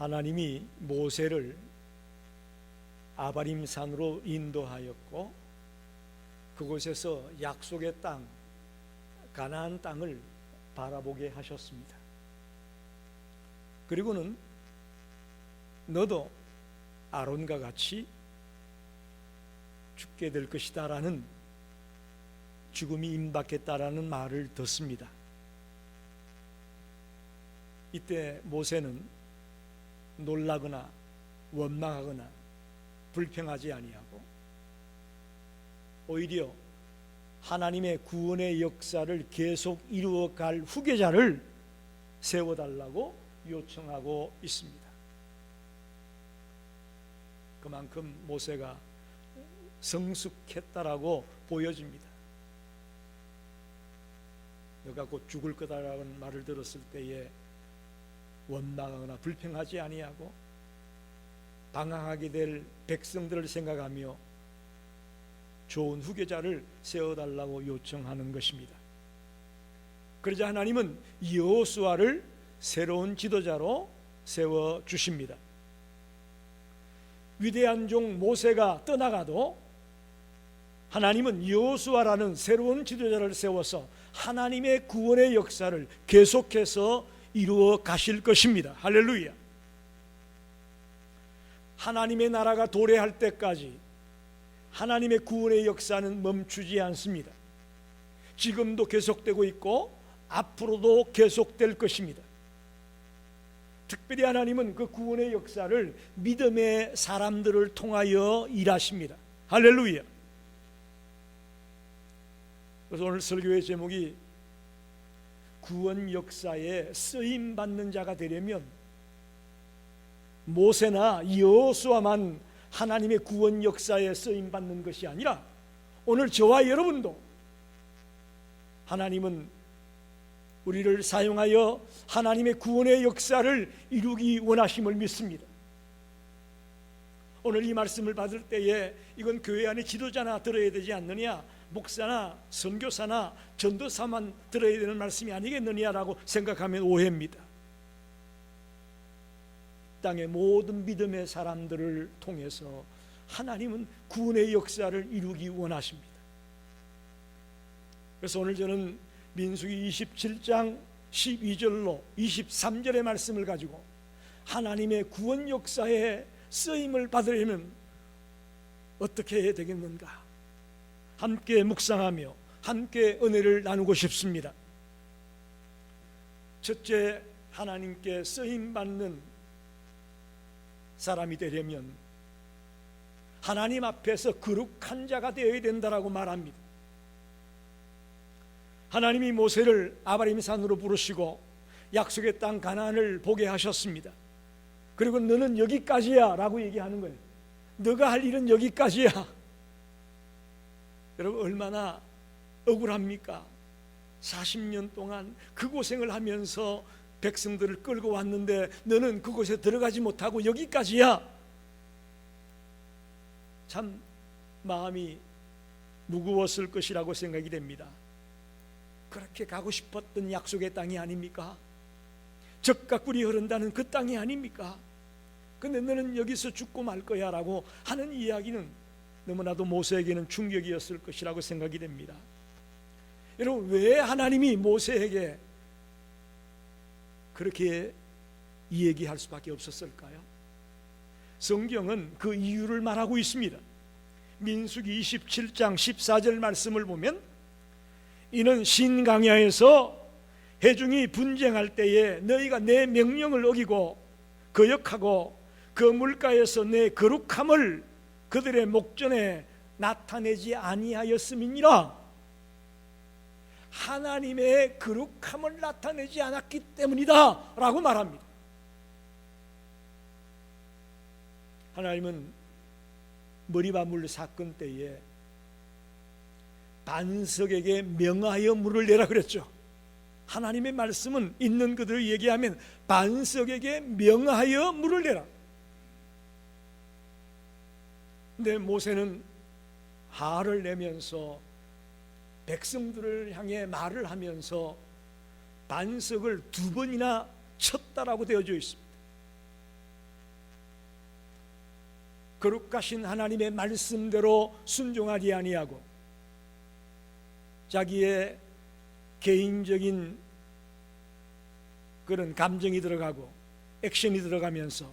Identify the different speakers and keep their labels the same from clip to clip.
Speaker 1: 하나님이 모세를 아바림 산으로 인도하였고 그곳에서 약속의 땅 가나안 땅을 바라보게 하셨습니다. 그리고는 너도 아론과 같이 죽게 될 것이다 라는, 죽음이 임박했다라는 말을 듣습니다. 이때 모세는 놀라거나 원망하거나 불평하지 아니하고 오히려 하나님의 구원의 역사를 계속 이루어갈 후계자를 세워달라고 요청하고 있습니다. 그만큼 모세가 성숙했다라고 보여집니다. 너가 곧 죽을 거다라는 말을 들었을 때에 원망하거나 불평하지 아니하고 방황하게 될 백성들을 생각하며 좋은 후계자를 세워달라고 요청하는 것입니다. 그러자 하나님은 여호수아를 새로운 지도자로 세워주십니다. 위대한 종 모세가 떠나가도 하나님은 여호수아라는 새로운 지도자를 세워서 하나님의 구원의 역사를 계속해서 이루어 가실 것입니다. 할렐루야. 하나님의 나라가 도래할 때까지 하나님의 구원의 역사는 멈추지 않습니다. 지금도 계속되고 있고 앞으로도 계속될 것입니다. 특별히 하나님은 그 구원의 역사를 믿음의 사람들을 통하여 일하십니다. 할렐루야. 그래서 오늘 설교의 제목이 구원 역사에 쓰임받는 자가 되려면 모세나 여호수아만 하나님의 구원 역사에 쓰임받는 것이 아니라 오늘 저와 여러분도 하나님은 우리를 사용하여 하나님의 구원의 역사를 이루기 원하심을 믿습니다. 오늘 이 말씀을 받을 때에 이건 교회 안에 지도자나 들어야 되지 않느냐, 목사나 선교사나 전도사만 들어야 되는 말씀이 아니겠느냐라고 생각하면 오해입니다. 땅의 모든 믿음의 사람들을 통해서 하나님은 구원의 역사를 이루기 원하십니다. 그래서 오늘 저는 민수기 27장 12절로 23절의 말씀을 가지고 하나님의 구원 역사에 쓰임을 받으려면 어떻게 해야 되겠는가 함께 묵상하며 함께 은혜를 나누고 싶습니다. 첫째, 하나님께 쓰임받는 사람이 되려면 하나님 앞에서 거룩한 자가 되어야 된다라고 말합니다. 하나님이 모세를 아바림 산으로 부르시고 약속의 땅 가나안을 보게 하셨습니다. 그리고 너는 여기까지야 라고 얘기하는 거예요. 너가 할 일은 여기까지야. 여러분 얼마나 억울합니까? 40년 동안 그 고생을 하면서 백성들을 끌고 왔는데 너는 그곳에 들어가지 못하고 여기까지야. 참 마음이 무거웠을 것이라고 생각이 됩니다. 그렇게 가고 싶었던 약속의 땅이 아닙니까? 젖과 꿀이 흐른다는 그 땅이 아닙니까? 근데 너는 여기서 죽고 말 거야 라고 하는 이야기는 너무나도 모세에게는 충격이었을 것이라고 생각이 됩니다. 여러분 왜 하나님이 모세에게 그렇게 얘기할 수밖에 없었을까요? 성경은 그 이유를 말하고 있습니다. 민수기 27장 14절 말씀을 보면 이는 신강야에서 회중이 분쟁할 때에 너희가 내 명령을 어기고 거역하고 그 물가에서 내 거룩함을 그들의 목전에 나타내지 아니하였음이니라. 하나님의 거룩함을 나타내지 않았기 때문이다 라고 말합니다. 하나님은 머리바물 사건 때에 반석에게 명하여 물을 내라 그랬죠. 하나님의 말씀은 있는 그대로 얘기하면 반석에게 명하여 물을 내라. 근데 모세는 화를 내면서 백성들을 향해 말을 하면서 반석을 2번이나 쳤다라고 되어져 있습니다. 거룩하신 하나님의 말씀대로 순종하지 아니하고 자기의 개인적인 그런 감정이 들어가고 액션이 들어가면서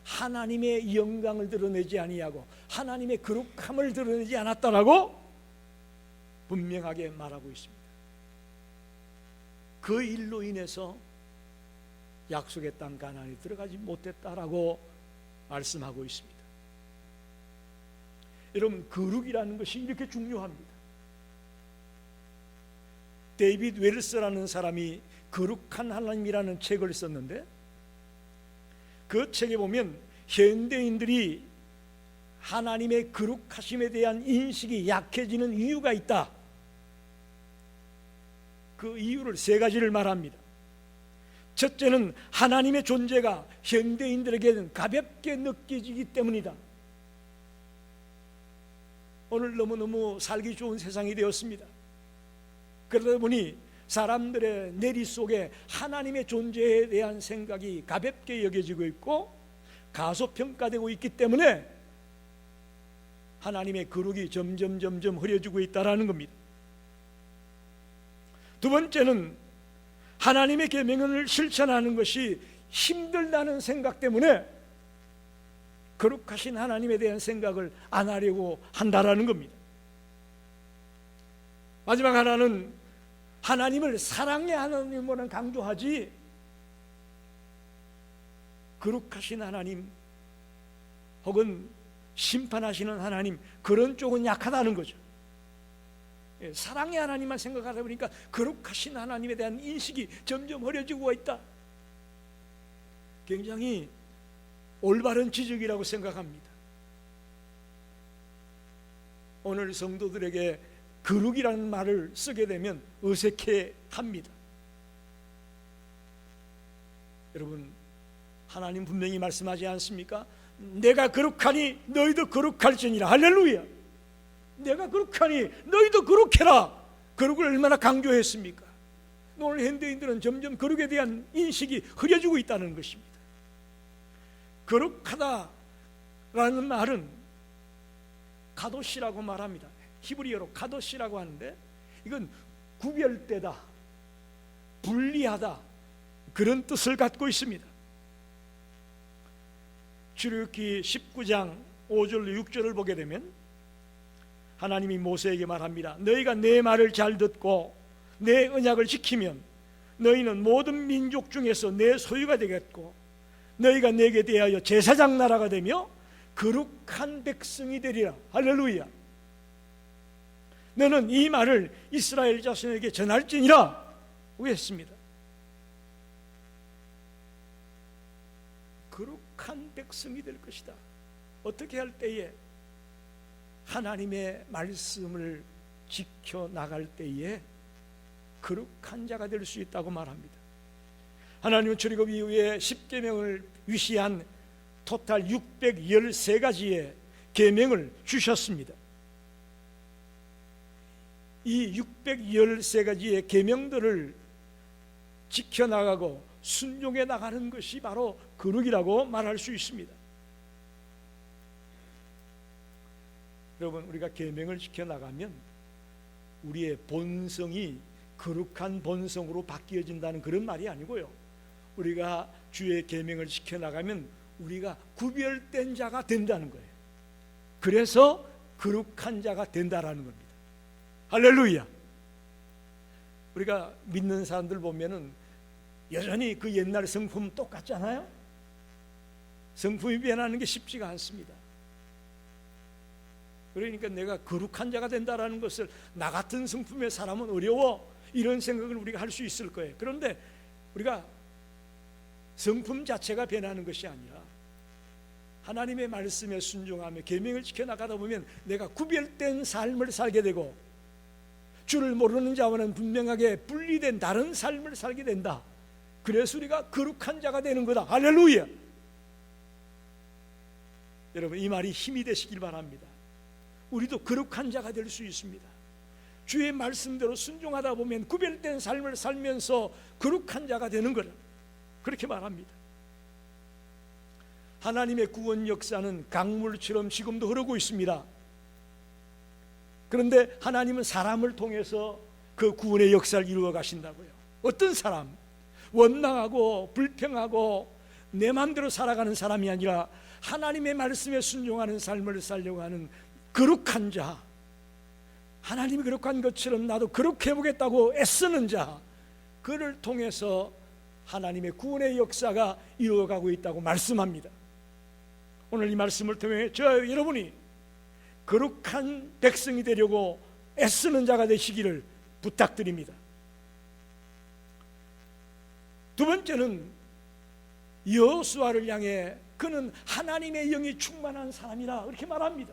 Speaker 1: 하나님의 영광을 드러내지 아니하고 하나님의 거룩함을 드러내지 않았다라고 분명하게 말하고 있습니다. 그 일로 인해서 약속의 땅 가나안에 들어가지 못했다라고 말씀하고 있습니다. 여러분, 거룩이라는 것이 이렇게 중요합니다. 데이빗 웰스라는 사람이 거룩한 하나님이라는 책을 썼는데 그 책에 보면 현대인들이 하나님의 거룩하심에 대한 인식이 약해지는 이유가 있다. 그 이유를 세 가지를 말합니다. 첫째는 하나님의 존재가 현대인들에게는 가볍게 느껴지기 때문이다. 오늘 너무너무 살기 좋은 세상이 되었습니다. 그러다 보니 사람들의 내리 속에 하나님의 존재에 대한 생각이 가볍게 여겨지고 있고 가소평가되고 있기 때문에 하나님의 거룩이 점점 흐려지고 있다는 겁니다. 두 번째는 하나님의 계명을 실천하는 것이 힘들다는 생각 때문에 거룩하신 하나님에 대한 생각을 안 하려고 한다라는 겁니다. 마지막 하나는 하나님을 사랑의 하나님으로는 강조하지 거룩하신 하나님 혹은 심판하시는 하나님 그런 쪽은 약하다는 거죠. 사랑의 하나님만 생각하다 보니까 거룩하신 하나님에 대한 인식이 점점 흐려지고 있다. 굉장히 올바른 지적이라고 생각합니다. 오늘 성도들에게 거룩이라는 말을 쓰게 되면 어색해 합니다. 여러분, 하나님 분명히 말씀하지 않습니까? 내가 거룩하니 너희도 거룩할지니라. 할렐루야. 내가 거룩하니 너희도 거룩해라. 거룩을 얼마나 강조했습니까? 오늘 현대인들은 점점 거룩에 대한 인식이 흐려지고 있다는 것입니다. 거룩하다라는 말은 가도시라고 말합니다. 히브리어로 가도시라고 하는데 이건 구별되다, 분리하다 그런 뜻을 갖고 있습니다. 출애굽기 19장 5절 6절을 보게 되면 하나님이 모세에게 말합니다. 너희가 내 말을 잘 듣고 내 언약을 지키면 너희는 모든 민족 중에서 내 소유가 되겠고 너희가 내게 대하여 제사장 나라가 되며 거룩한 백성이 되리라. 할렐루야. 너는 이 말을 이스라엘 자손에게 전할지니라 했습니다. 거룩한 백성이 될 것이다. 어떻게 할 때에? 하나님의 말씀을 지켜나갈 때에 거룩한 자가 될 수 있다고 말합니다. 하나님은 출애굽 이후에 10계명을 위시한 토탈 613가지의 계명을 주셨습니다. 이 613가지의 계명들을 지켜나가고 순종해 나가는 것이 바로 거룩이라고 말할 수 있습니다. 여러분, 우리가 계명을 지켜나가면 우리의 본성이 거룩한 본성으로 바뀌어진다는 그런 말이 아니고요, 우리가 주의 계명을 지켜나가면 우리가 구별된 자가 된다는 거예요. 그래서 거룩한 자가 된다라는 겁니다. 할렐루야. 우리가 믿는 사람들 보면은 여전히 그 옛날 성품 똑같잖아요. 성품이 변하는 게 쉽지가 않습니다. 그러니까 내가 거룩한 자가 된다라는 것을 나 같은 성품의 사람은 어려워 이런 생각을 우리가 할 수 있을 거예요. 그런데 우리가 성품 자체가 변하는 것이 아니라 하나님의 말씀에 순종하며 계명을 지켜나가다 보면 내가 구별된 삶을 살게 되고 주를 모르는 자와는 분명하게 분리된 다른 삶을 살게 된다. 그래서 우리가 거룩한 자가 되는 거다. 할렐루야. 여러분, 이 말이 힘이 되시길 바랍니다. 우리도 거룩한 자가 될 수 있습니다. 주의 말씀대로 순종하다 보면 구별된 삶을 살면서 거룩한 자가 되는 거라 그렇게 말합니다. 하나님의 구원 역사는 강물처럼 지금도 흐르고 있습니다. 그런데 하나님은 사람을 통해서 그 구원의 역사를 이루어 가신다고요. 어떤 사람? 원망하고 불평하고 내 마음대로 살아가는 사람이 아니라 하나님의 말씀에 순종하는 삶을 살려고 하는 거룩한 자, 하나님이 거룩한 것처럼 나도 거룩해 보겠다고 애쓰는 자, 그를 통해서 하나님의 구원의 역사가 이루어가고 있다고 말씀합니다. 오늘 이 말씀을 통해 저 여러분이 거룩한 백성이 되려고 애쓰는 자가 되시기를 부탁드립니다. 두 번째는 여호수아를 향해 그는 하나님의 영이 충만한 사람이라 이렇게 말합니다.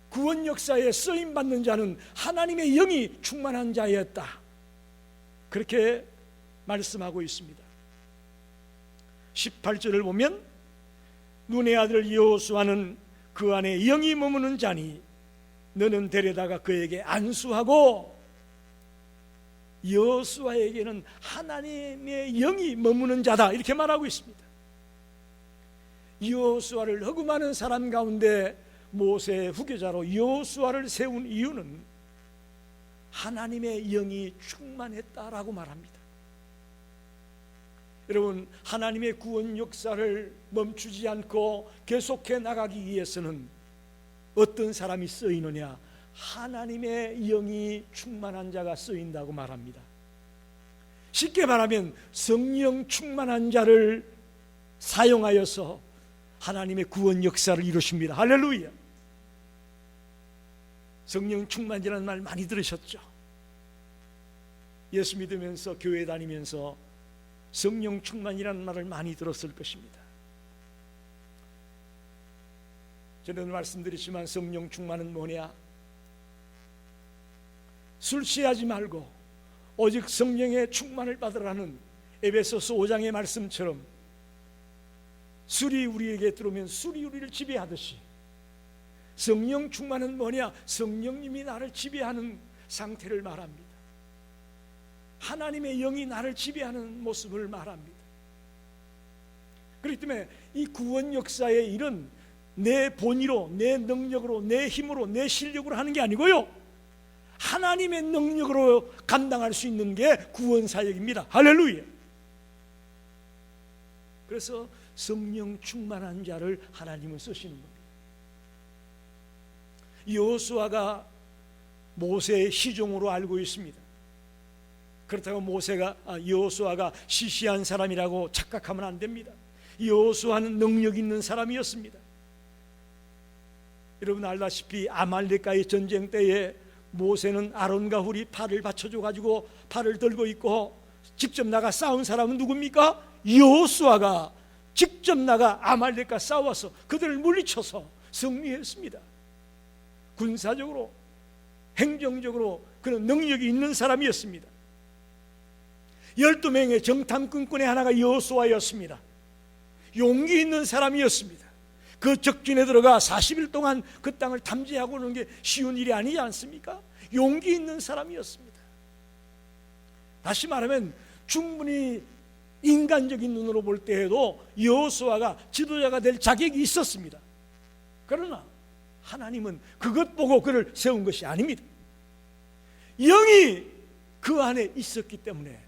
Speaker 1: 구원 역사에 쓰임받는 자는 하나님의 영이 충만한 자였다, 그렇게 말씀하고 있습니다. 18절을 보면 눈의 아들 여호수아는 그 안에 영이 머무는 자니 너는 데려다가 그에게 안수하고, 여호수아에게는 하나님의 영이 머무는 자다 이렇게 말하고 있습니다. 여호수아를 흑음하는 사람 가운데 모세의 후계자로 여호수아를 세운 이유는 하나님의 영이 충만했다라고 말합니다. 여러분, 하나님의 구원 역사를 멈추지 않고 계속해 나가기 위해서는 어떤 사람이 쓰이느냐? 하나님의 영이 충만한 자가 쓰인다고 말합니다. 쉽게 말하면 성령 충만한 자를 사용하여서 하나님의 구원 역사를 이루십니다. 할렐루야. 성령 충만이라는 말 많이 들으셨죠? 예수 믿으면서 교회 다니면서 성령 충만이라는 말을 많이 들었을 것입니다. 저는 말씀드렸지만 성령 충만은 뭐냐? 술 취하지 말고 오직 성령의 충만을 받으라는 에베소서 5장의 말씀처럼 술이 우리에게 들어오면 술이 우리를 지배하듯이 성령 충만은 뭐냐? 성령님이 나를 지배하는 상태를 말합니다. 하나님의 영이 나를 지배하는 모습을 말합니다. 그렇기 때문에 이 구원 역사의 일은 내 본의로, 내 능력으로, 내 힘으로, 내 실력으로 하는 게 아니고요, 하나님의 능력으로 감당할 수 있는 게 구원 사역입니다. 할렐루야. 그래서 성령 충만한 자를 하나님은 쓰시는 겁니다. 여호수아가 모세의 시종으로 알고 있습니다. 그렇다고 여호수아가 시시한 사람이라고 착각하면 안 됩니다. 여호수아는 능력 있는 사람이었습니다. 여러분 알다시피 아말렉과의 전쟁 때에 모세는 아론과 훌이 팔을 받쳐줘 가지고 팔을 들고 있고 직접 나가 싸운 사람은 누굽니까? 여호수아가 직접 나가 아말렉과 싸워서 그들을 물리쳐서 승리했습니다. 군사적으로, 행정적으로 그런 능력이 있는 사람이었습니다. 12명의 정탐꾼의 하나가 여호수아였습니다. 용기 있는 사람이었습니다. 그 적진에 들어가 40일 동안 그 땅을 탐지하고 오는 게 쉬운 일이 아니지 않습니까? 용기 있는 사람이었습니다. 다시 말하면 충분히 인간적인 눈으로 볼 때에도 여호수아가 지도자가 될 자격이 있었습니다. 그러나 하나님은 그것 보고 그를 세운 것이 아닙니다. 영이 그 안에 있었기 때문에,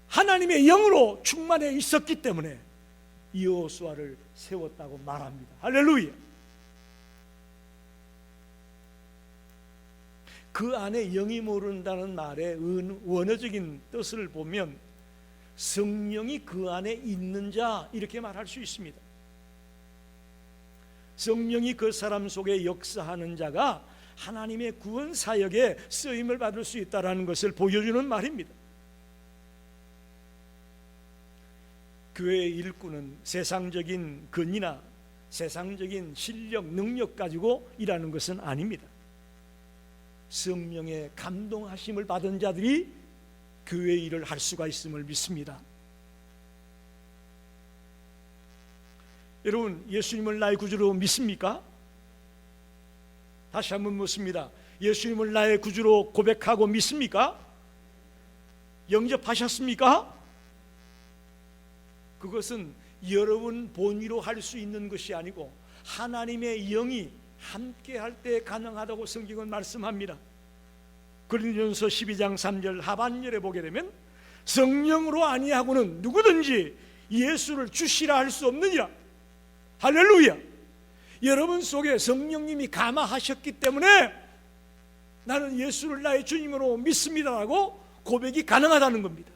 Speaker 1: 하나님의 영으로 충만해 있었기 때문에 여호수아를 세웠다고 말합니다. 할렐루야. 그 안에 영이 모른다는 말의 원어적인 뜻을 보면 성령이 그 안에 있는 자 이렇게 말할 수 있습니다. 성령이 그 사람 속에 역사하는 자가 하나님의 구원 사역에 쓰임을 받을 수 있다는 것을 보여주는 말입니다. 교회의 일꾼은 세상적인 권위나 세상적인 실력, 능력 가지고 일하는 것은 아닙니다. 성령의 감동하심을 받은 자들이 교회 일을 할 수가 있음을 믿습니다. 여러분, 예수님을 나의 구주로 믿습니까? 다시 한번 묻습니다. 예수님을 나의 구주로 고백하고 믿습니까? 영접하셨습니까? 그것은 여러분 본위로 할 수 있는 것이 아니고 하나님의 영이 함께 할 때 가능하다고 성경은 말씀합니다. 고린도전서 12장 3절 하반절에 보게 되면 성령으로 아니하고는 누구든지 예수를 주시라 할 수 없느니라. 할렐루야. 여러분 속에 성령님이 감화하셨기 때문에 나는 예수를 나의 주님으로 믿습니다라고 고백이 가능하다는 겁니다.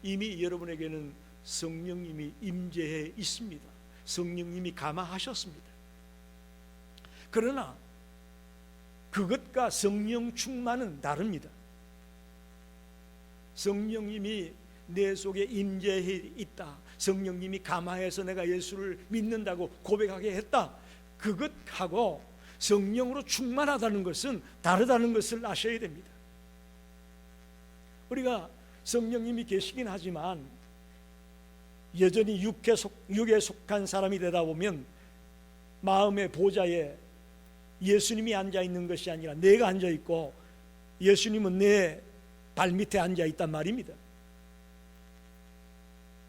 Speaker 1: 이미 여러분에게는 성령님이 임재해 있습니다. 성령님이 감화하셨습니다. 그러나 그것과 성령 충만은 다릅니다. 성령님이 내 속에 임재해 있다, 성령님이 감화해서 내가 예수를 믿는다고 고백하게 했다, 그것하고 성령으로 충만하다는 것은 다르다는 것을 아셔야 됩니다. 우리가 성령님이 계시긴 하지만 여전히 육에 속한 사람이 되다 보면 마음의 보좌에 예수님이 앉아 있는 것이 아니라 내가 앉아 있고 예수님은 내 발밑에 앉아 있단 말입니다.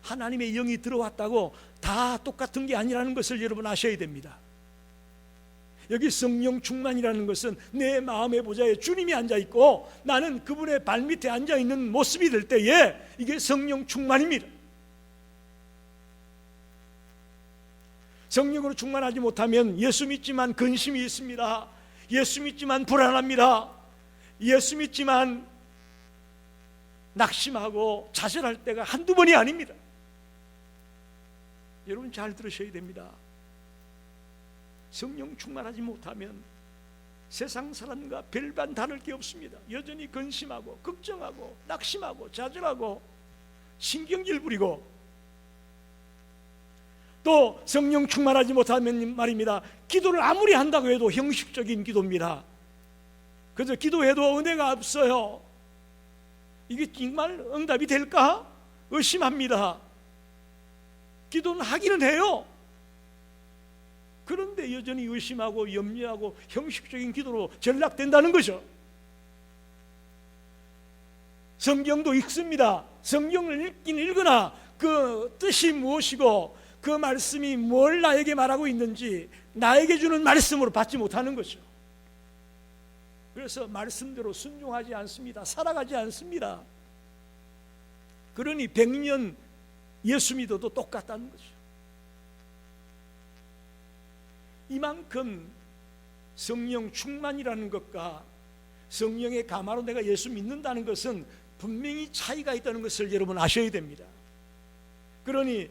Speaker 1: 하나님의 영이 들어왔다고 다 똑같은 게 아니라는 것을 여러분 아셔야 됩니다. 여기 성령 충만이라는 것은 내 마음의 보좌에 주님이 앉아 있고 나는 그분의 발밑에 앉아 있는 모습이 될 때에 이게 성령 충만입니다. 성령으로 충만하지 못하면 예수 믿지만 근심이 있습니다. 예수 믿지만 불안합니다. 예수 믿지만 낙심하고 좌절할 때가 한두 번이 아닙니다. 여러분 잘 들으셔야 됩니다. 성령 충만하지 못하면 세상 사람과 별반 다를 게 없습니다. 여전히 근심하고 걱정하고 낙심하고 좌절하고 신경질 부리고, 또 성령 충만하지 못하면 말입니다, 기도를 아무리 한다고 해도 형식적인 기도입니다. 그래서 기도해도 은혜가 없어요. 이게 정말 응답이 될까? 의심합니다. 기도는 하기는 해요. 그런데 여전히 의심하고 염려하고 형식적인 기도로 전락된다는 거죠. 성경도 읽습니다. 성경을 읽긴 읽으나 그 뜻이 무엇이고 그 말씀이 뭘 나에게 말하고 있는지 나에게 주는 말씀으로 받지 못하는 거죠. 그래서 말씀대로 순종하지 않습니다. 살아가지 않습니다. 그러니 100년 예수 믿어도 똑같다는 거죠. 이만큼 성령 충만이라는 것과 성령의 감화로 내가 예수 믿는다는 것은 분명히 차이가 있다는 것을 여러분 아셔야 됩니다. 그러니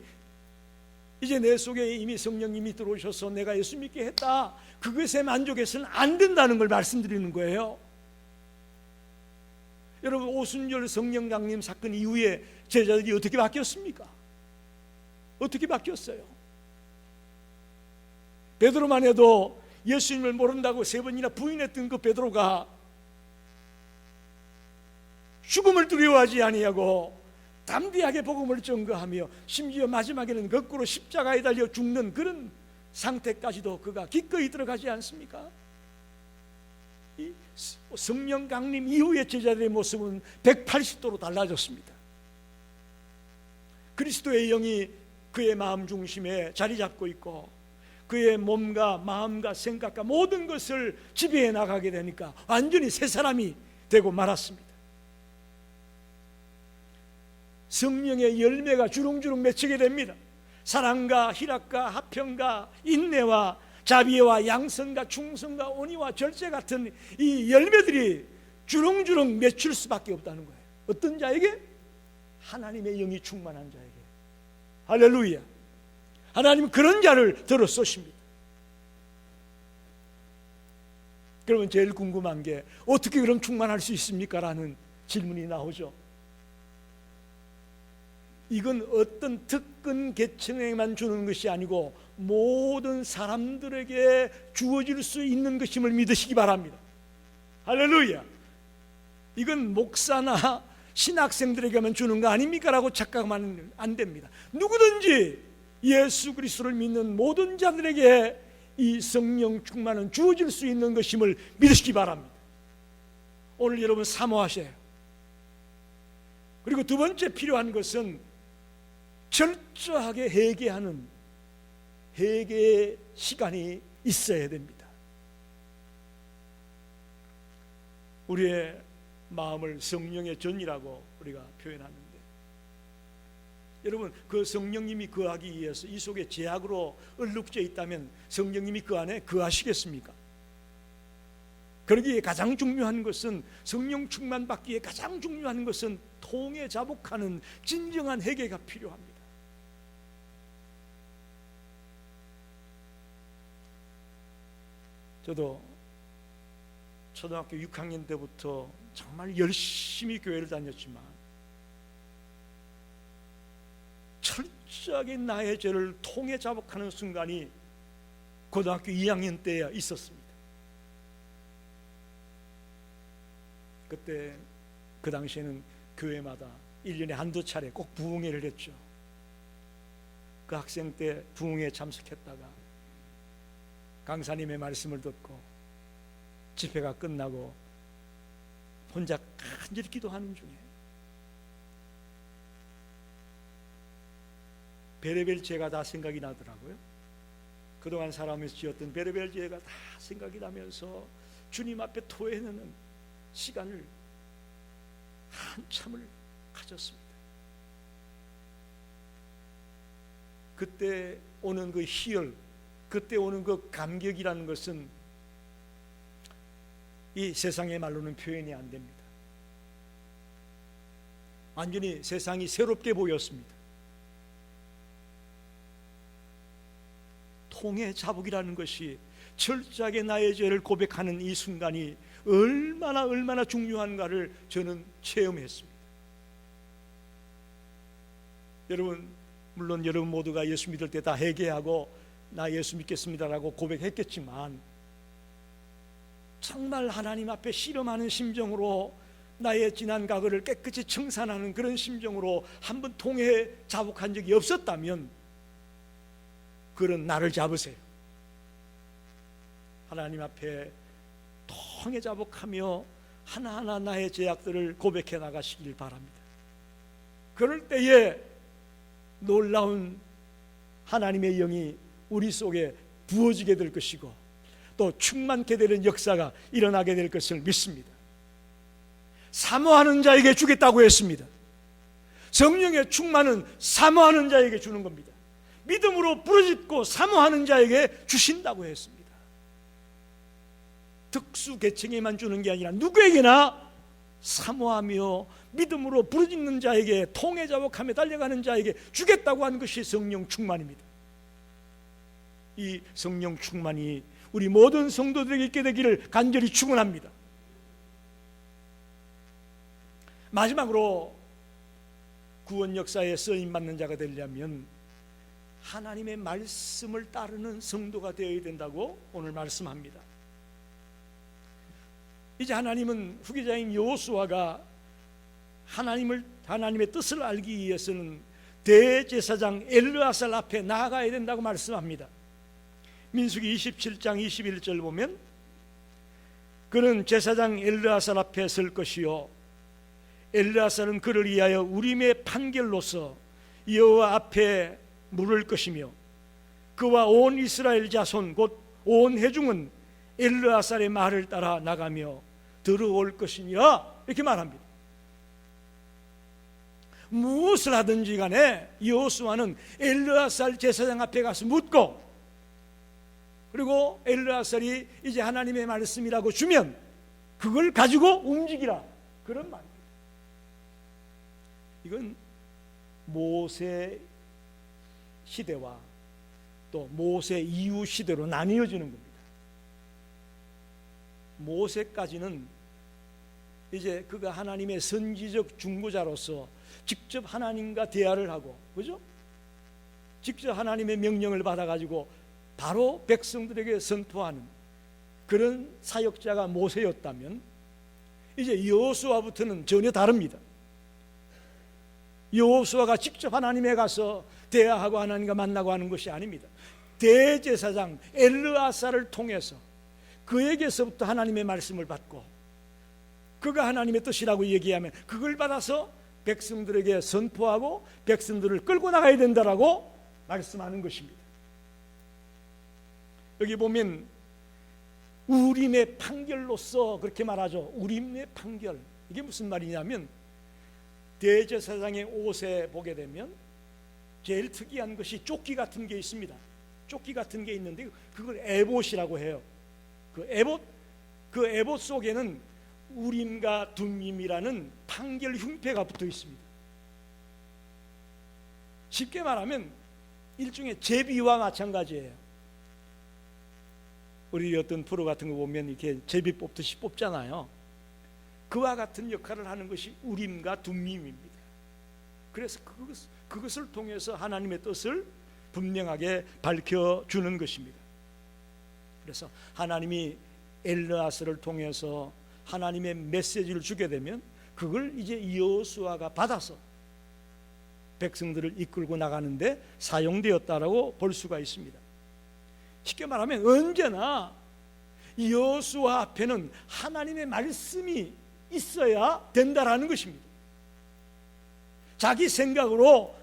Speaker 1: 이제 내 속에 이미 성령님이 들어오셔서 내가 예수 믿게 했다, 그것에 만족해서는 안 된다는 걸 말씀드리는 거예요. 여러분 오순절 성령 강림 사건 이후에 제자들이 어떻게 바뀌었습니까? 어떻게 바뀌었어요? 베드로만 해도 예수님을 모른다고 3번이나 부인했던 그 베드로가 죽음을 두려워하지 아니하고 담대하게 복음을 전거하며 심지어 마지막에는 거꾸로 십자가에 달려 죽는 그런 상태까지도 그가 기꺼이 들어가지 않습니까? 이 성령 강림 이후의 제자들의 모습은 180도로 달라졌습니다. 그리스도의 영이 그의 마음 중심에 자리 잡고 있고 그의 몸과 마음과 생각과 모든 것을 지배해 나가게 되니까 완전히 새 사람이 되고 말았습니다. 성령의 열매가 주렁주렁 맺히게 됩니다. 사랑과 희락과 화평과 인내와 자비와 양선과 충성과 온유와 절제 같은 이 열매들이 주렁주렁 맺힐 수밖에 없다는 거예요. 어떤 자에게? 하나님의 영이 충만한 자에게. 할렐루야. 하나님은 그런 자를 들어 쏘십니다. 그러면 제일 궁금한 게 어떻게 그럼 충만할 수 있습니까? 라는 질문이 나오죠. 이건 어떤 특권 계층에만 주는 것이 아니고 모든 사람들에게 주어질 수 있는 것임을 믿으시기 바랍니다. 할렐루야. 이건 목사나 신학생들에게만 주는 거 아닙니까? 라고 착각하면 안 됩니다. 누구든지 예수 그리스도를 믿는 모든 자들에게 이 성령 충만은 주어질 수 있는 것임을 믿으시기 바랍니다. 오늘 여러분 사모하세요. 그리고 두 번째 필요한 것은 철저하게 회개하는 회개의 시간이 있어야 됩니다. 우리의 마음을 성령의 전이라고 우리가 표현하는데, 여러분, 그 성령님이 거하기 위해서 이 속에 죄악으로 얼룩져 있다면 성령님이 그 안에 거하시겠습니까? 그러기에 가장 중요한 것은, 성령 충만 받기에 가장 중요한 것은 통에 자복하는 진정한 회개가 필요합니다. 저도 초등학교 6학년 때부터 정말 열심히 교회를 다녔지만 철저하게 나의 죄를 통에 자복하는 순간이 고등학교 2학년 때야 있었습니다. 그때 그 당시에는 교회마다 1년에 한두 차례 꼭 부흥회를 했죠. 그 학생 때 부흥회에 참석했다가 강사님의 말씀을 듣고 집회가 끝나고 혼자 간절히 기도하는 중에 별의별 죄가 다 생각이 나더라고요. 그동안 살아오면서 지었던 별의별 죄가 다 생각이 나면서 주님 앞에 토해내는 시간을 한참을 가졌습니다. 그때 오는 그 희열, 그때 오는 그 감격이라는 것은 이 세상의 말로는 표현이 안 됩니다. 완전히 세상이 새롭게 보였습니다. 통의 자복이라는 것이, 철저하게 나의 죄를 고백하는 이 순간이 얼마나 중요한가를 저는 체험했습니다. 여러분, 물론 여러분 모두가 예수 믿을 때 다 회개하고 나 예수 믿겠습니다라고 고백했겠지만, 정말 하나님 앞에 씨름하는 심정으로 나의 지난 과거를 깨끗이 청산하는 그런 심정으로 한번 통에 자복한 적이 없었다면 그런 나를 잡으세요. 하나님 앞에 통에 자복하며 하나하나 나의 죄악들을 고백해 나가시길 바랍니다. 그럴 때에 놀라운 하나님의 영이 우리 속에 부어지게 될 것이고 또 충만케 되는 역사가 일어나게 될 것을 믿습니다. 사모하는 자에게 주겠다고 했습니다. 성령의 충만은 사모하는 자에게 주는 겁니다. 믿음으로 부르짖고 사모하는 자에게 주신다고 했습니다. 특수 계층에만 주는 게 아니라 누구에게나 사모하며 믿음으로 부르짖는 자에게, 통에 자복하며 달려가는 자에게 주겠다고 한 것이 성령 충만입니다. 이 성령 충만이 우리 모든 성도들에게 있게 되기를 간절히 축원합니다. 마지막으로 구원 역사에 쓰임받는 자가 되려면 하나님의 말씀을 따르는 성도가 되어야 된다고 오늘 말씀합니다. 이제 하나님은 후계자인 여호수아가 하나님의 뜻을 알기 위해서는 대제사장 엘르아살 앞에 나아가야 된다고 말씀합니다. 민수기 27장 21절 보면, 그는 제사장 엘르아살 앞에 설 것이요 엘르아살은 그를 위하여 우림의 판결로서 여호와 앞에 물을 것이며 그와 온 이스라엘 자손 곧 온 회중은 엘르아살의 말을 따라 나가며 들어올 것이니라, 이렇게 말합니다. 무엇을 하든지 간에 여호수아는 엘르아살 제사장 앞에 가서 묻고, 그리고 엘르아살이 이제 하나님의 말씀이라고 주면 그걸 가지고 움직이라, 그런 말입니다. 이건 모세 시대와 또 모세 이후 시대로 나뉘어지는 겁니다. 모세까지는 이제 그가 하나님의 선지적 중보자로서 직접 하나님과 대화를 하고, 그죠? 직접 하나님의 명령을 받아가지고 바로 백성들에게 선포하는 그런 사역자가 모세였다면, 이제 여호수아부터는 전혀 다릅니다. 여호수아가 직접 하나님에 가서 대화하고 하나님과 만나고 하는 것이 아닙니다. 대제사장 엘르아살을 통해서 그에게서부터 하나님의 말씀을 받고, 그가 하나님의 뜻이라고 얘기하면 그걸 받아서 백성들에게 선포하고 백성들을 끌고 나가야 된다라고 말씀하는 것입니다. 여기 보면 우림의 판결로서 그렇게 말하죠. 우림의 판결. 이게 무슨 말이냐면 대제사장의 옷에 보게 되면 제일 특이한 것이 조끼 같은 게 있습니다. 조끼 같은 게 있는데 그걸 에봇이라고 해요. 그 에봇 속에는 우림과 둠밈이라는 판결 흉패가 붙어 있습니다. 쉽게 말하면 일종의 제비와 마찬가지예요. 우리 어떤 프로 같은 거 보면 이렇게 제비 뽑듯이 뽑잖아요. 그와 같은 역할을 하는 것이 우림과 둠밈입니다. 그래서 그것을 통해서 하나님의 뜻을 분명하게 밝혀주는 것입니다. 그래서 하나님이 엘르아스를 통해서 하나님의 메시지를 주게 되면 그걸 이제 여호수아가 받아서 백성들을 이끌고 나가는데 사용되었다라고 볼 수가 있습니다. 쉽게 말하면 언제나 여호수아 앞에는 하나님의 말씀이 있어야 된다라는 것입니다. 자기 생각으로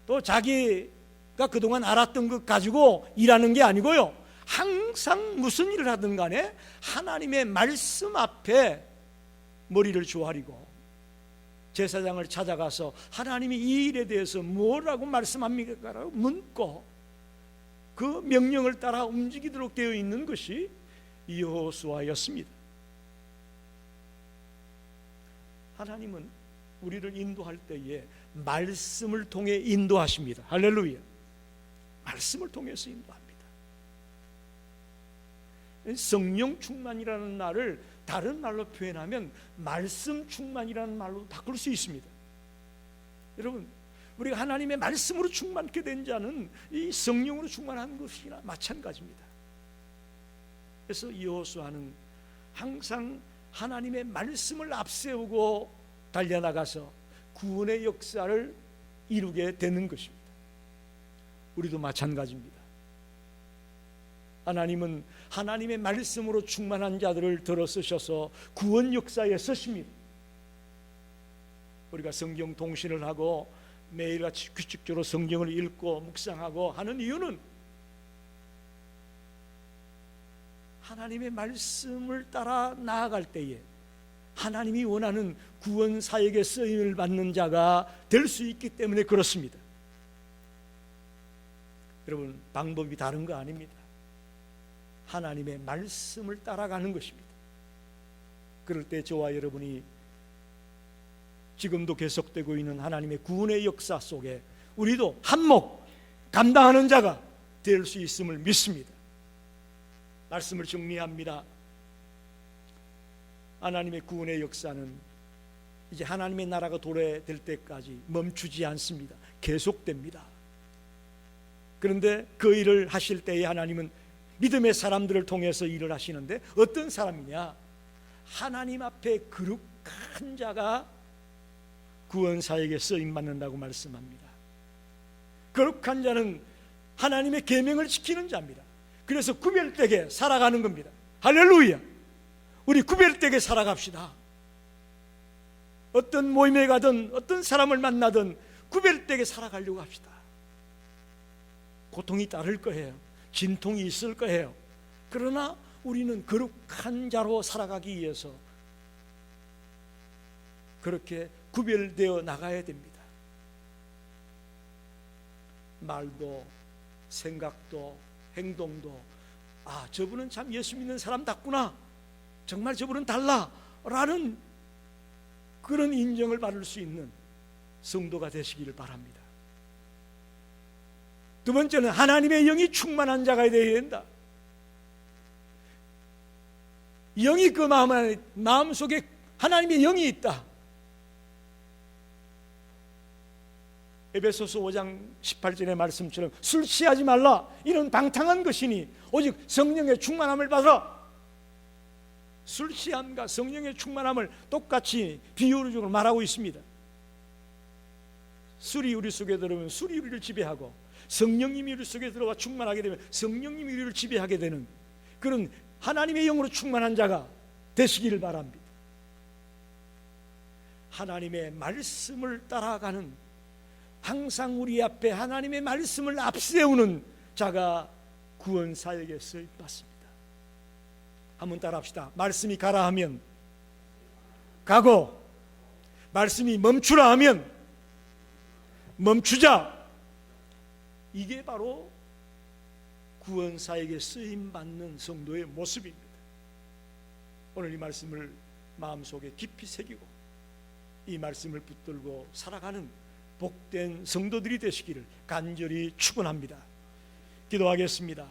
Speaker 1: 또 자기가 그동안 알았던 것 가지고 일하는 게 아니고요, 항상 무슨 일을 하든 간에 하나님의 말씀 앞에 머리를 조아리고 제사장을 찾아가서 하나님이 이 일에 대해서 뭐라고 말씀합니까? 라고 묻고 그 명령을 따라 움직이도록 되어 있는 것이 여호수아였습니다. 하나님은 우리를 인도할 때에 말씀을 통해 인도하십니다. 할렐루야. 말씀을 통해서 인도합니다. 성령 충만이라는 말을 다른 말로 표현하면 말씀 충만이라는 말로 바꿀 수 있습니다. 여러분, 우리가 하나님의 말씀으로 충만케 된 자는 이 성령으로 충만한 것이나 마찬가지입니다. 그래서 여호수아는 항상 하나님의 말씀을 앞세우고 달려나가서 구원의 역사를 이루게 되는 것입니다. 우리도 마찬가지입니다. 하나님은 하나님의 말씀으로 충만한 자들을 들어 쓰셔서 구원 역사에 쓰십니다. 우리가 성경 통신을 하고 매일같이 규칙적으로 성경을 읽고 묵상하고 하는 이유는 하나님의 말씀을 따라 나아갈 때에 하나님이 원하는 구원 사역에 쓰임을 받는 자가 될 수 있기 때문에 그렇습니다. 여러분, 방법이 다른 거 아닙니다. 하나님의 말씀을 따라가는 것입니다. 그럴 때 저와 여러분이 지금도 계속되고 있는 하나님의 구원의 역사 속에 우리도 한몫 감당하는 자가 될 수 있음을 믿습니다. 말씀을 정리합니다. 하나님의 구원의 역사는 이제 하나님의 나라가 도래될 때까지 멈추지 않습니다. 계속됩니다. 그런데 그 일을 하실 때에 하나님은 믿음의 사람들을 통해서 일을 하시는데 어떤 사람이냐? 하나님 앞에 거룩한 자가 구원 사역에 쓰임 받는다고 말씀합니다. 거룩한 자는 하나님의 계명을 지키는 자입니다. 그래서 구별되게 살아가는 겁니다. 할렐루야. 우리 구별되게 살아갑시다. 어떤 모임에 가든 어떤 사람을 만나든 구별되게 살아가려고 합시다. 고통이 따를 거예요. 진통이 있을 거예요. 그러나 우리는 거룩한 자로 살아가기 위해서 그렇게 구별되어 나가야 됩니다. 말도 생각도 행동도 저분은 참 예수 믿는 사람답구나, 정말 저분은 달라 라는 그런 인정을 받을 수 있는 성도가 되시기를 바랍니다. 두 번째는 하나님의 영이 충만한 자가 되어야 된다. 영이 그 마음속에 하나님의 영이 있다. 에베소서 5장 18절의 말씀처럼 술 취하지 말라, 이는 방탕한 것이니 오직 성령의 충만함을 받아. 술 취함과 성령의 충만함을 똑같이 비유적으로 말하고 있습니다. 술이 우리 속에 들어오면 술이 우리를 지배하고, 성령님이 우리 속에 들어와 충만하게 되면 성령님이 우리를 지배하게 되는 그런 하나님의 영으로 충만한 자가 되시기를 바랍니다. 하나님의 말씀을 따라가는, 항상 우리 앞에 하나님의 말씀을 앞세우는 자가 구원사에게 쓰임받습니다. 한번 따라합시다. 말씀이 가라 하면 가고, 말씀이 멈추라 하면 멈추자. 이게 바로 구원사에게 쓰임받는 성도의 모습입니다. 오늘 이 말씀을 마음속에 깊이 새기고 이 말씀을 붙들고 살아가는 복된 성도들이 되시기를 간절히 축원합니다. 기도하겠습니다.